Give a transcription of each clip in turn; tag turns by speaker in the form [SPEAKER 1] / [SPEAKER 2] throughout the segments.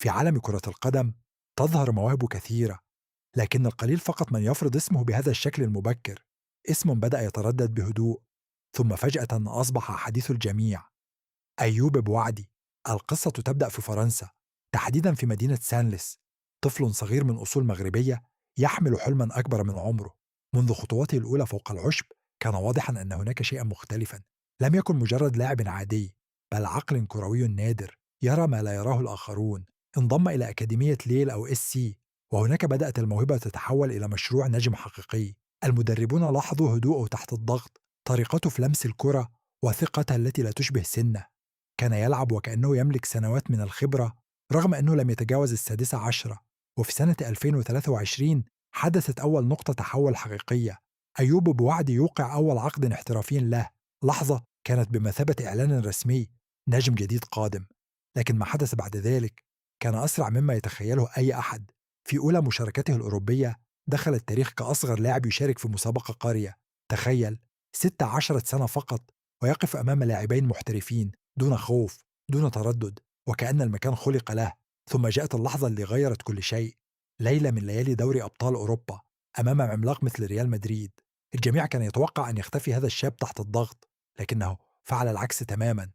[SPEAKER 1] في عالم كرة القدم تظهر مواهب كثيرة، لكن القليل فقط من يفرض اسمه بهذا الشكل المبكر. اسم بدأ يتردد بهدوء، ثم فجأة أصبح حديث الجميع: أيوب بوعدي. القصة تبدأ في فرنسا، تحديدا في مدينة سانلس. طفل صغير من أصول مغربية يحمل حلما أكبر من عمره. منذ خطواته الأولى فوق العشب كان واضحا أن هناك شيئا مختلفا. لم يكن مجرد لاعب عادي، بل عقل كروي نادر يرى ما لا يراه الآخرون. انضم إلى أكاديمية ليل أو اس سي، وهناك بدأت الموهبة تتحول إلى مشروع نجم حقيقي. المدربون لاحظوا هدوءه تحت الضغط، طريقته في لمس الكرة، وثقته التي لا تشبه سنه. كان يلعب وكأنه يملك سنوات من الخبرة، رغم أنه لم يتجاوز السادسة عشرة. وفي سنة 2023 حدثت أول نقطة تحول حقيقية. أيوب بوعد يوقع أول عقد احترافي له، لحظة كانت بمثابة إعلان رسمي: نجم جديد قادم. لكن ما حدث بعد ذلك كان أسرع مما يتخيله أي أحد. في أولى مشاركته الأوروبية دخل التاريخ كأصغر لاعب يشارك في مسابقة قارية. تخيل، 16 سنة فقط، ويقف أمام لاعبين محترفين دون خوف، دون تردد، وكأن المكان خلق له. ثم جاءت اللحظة اللي غيرت كل شيء. ليلة من ليالي دوري أبطال أوروبا أمام عملاق مثل ريال مدريد. الجميع كان يتوقع أن يختفي هذا الشاب تحت الضغط، لكنه فعل العكس تماما.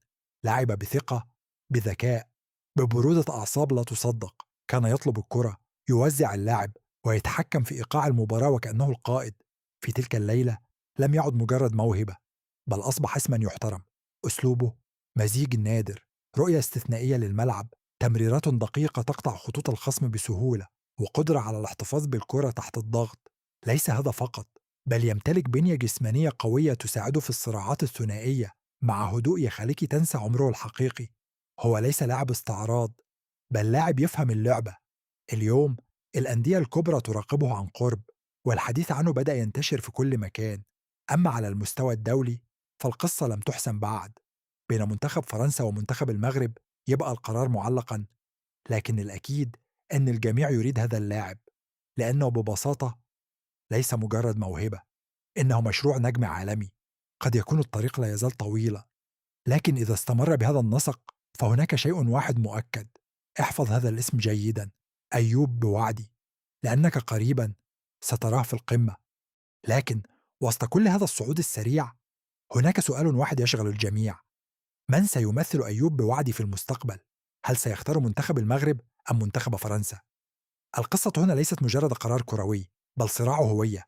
[SPEAKER 1] لعب بثقة، بذكاء، ببرودة أعصاب لا تصدق. كان يطلب الكرة، يوزع اللعب، ويتحكم في إيقاع المباراة وكأنه القائد. في تلك الليلة لم يعد مجرد موهبة، بل أصبح اسما يحترم. أسلوبه مزيج نادر، رؤية استثنائية للملعب، تمريرات دقيقة تقطع خطوط الخصم بسهولة، وقدرة على الاحتفاظ بالكرة تحت الضغط. ليس هذا فقط، بل يمتلك بنية جسمانية قوية تساعده في الصراعات الثنائية، مع هدوء يخليك تنسى عمره الحقيقي. هو ليس لاعب استعراض، بل لاعب يفهم اللعبة. اليوم الأندية الكبرى تراقبه عن قرب، والحديث عنه بدأ ينتشر في كل مكان. أما على المستوى الدولي فالقصة لم تحسم بعد. بين منتخب فرنسا ومنتخب المغرب يبقى القرار معلقا، لكن الأكيد أن الجميع يريد هذا اللاعب، لأنه ببساطة ليس مجرد موهبة، إنه مشروع نجم عالمي. قد يكون الطريق لا يزال طويلة، لكن إذا استمر بهذا النسق فهناك شيء واحد مؤكد: احفظ هذا الاسم جيدا، أيوب بوعدي، لأنك قريبا ستراه في القمة. لكن وسط كل هذا الصعود السريع هناك سؤال واحد يشغل الجميع: من سيمثل أيوب بوعدي في المستقبل؟ هل سيختار منتخب المغرب أم منتخب فرنسا؟ القصة هنا ليست مجرد قرار كروي، بل صراع هوية.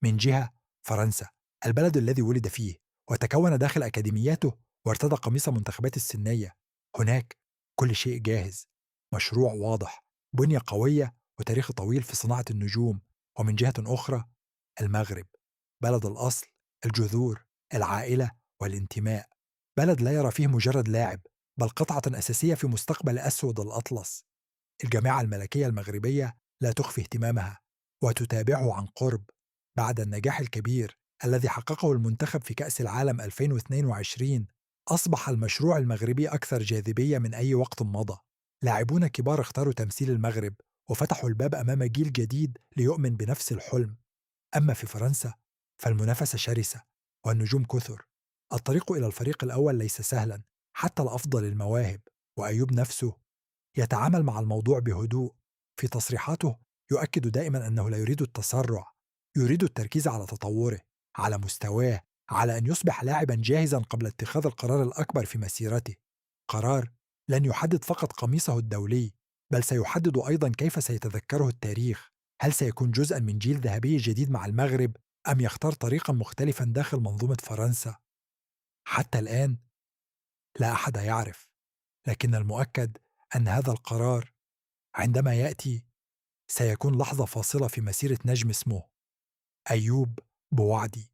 [SPEAKER 1] من جهة فرنسا، البلد الذي ولد فيه وتكون داخل أكاديمياته وارتدى قميص منتخبات السنية. هناك كل شيء جاهز، مشروع واضح، بنية قوية، وتاريخ طويل في صناعة النجوم. ومن جهة أخرى المغرب، بلد الأصل، الجذور، العائلة، والانتماء. بلد لا يرى فيه مجرد لاعب، بل قطعة أساسية في مستقبل أسود الأطلس. الجامعة الملكية المغربية لا تخفي اهتمامها، وتتابعه عن قرب. بعد النجاح الكبير الذي حققه المنتخب في كأس العالم 2022، أصبح المشروع المغربي أكثر جاذبية من أي وقت مضى. لاعبون كبار اختاروا تمثيل المغرب، وفتحوا الباب أمام جيل جديد ليؤمن بنفس الحلم. أما في فرنسا فالمنافسة شرسة، والنجوم كثر. الطريق إلى الفريق الأول ليس سهلا، حتى الأفضل المواهب. وأيوب نفسه يتعامل مع الموضوع بهدوء. في تصريحاته يؤكد دائما أنه لا يريد التسرع، يريد التركيز على تطوره، على مستواه، على أن يصبح لاعبا جاهزا قبل اتخاذ القرار الأكبر في مسيرته. قرار لن يحدد فقط قميصه الدولي، بل سيحدد أيضا كيف سيتذكره التاريخ. هل سيكون جزءا من جيل ذهبي جديد مع المغرب، أم يختار طريقا مختلفا داخل منظومة فرنسا؟ حتى الآن لا أحد يعرف، لكن المؤكد أن هذا القرار عندما يأتي سيكون لحظة فاصلة في مسيرة نجم اسمه أيوب بوعدي.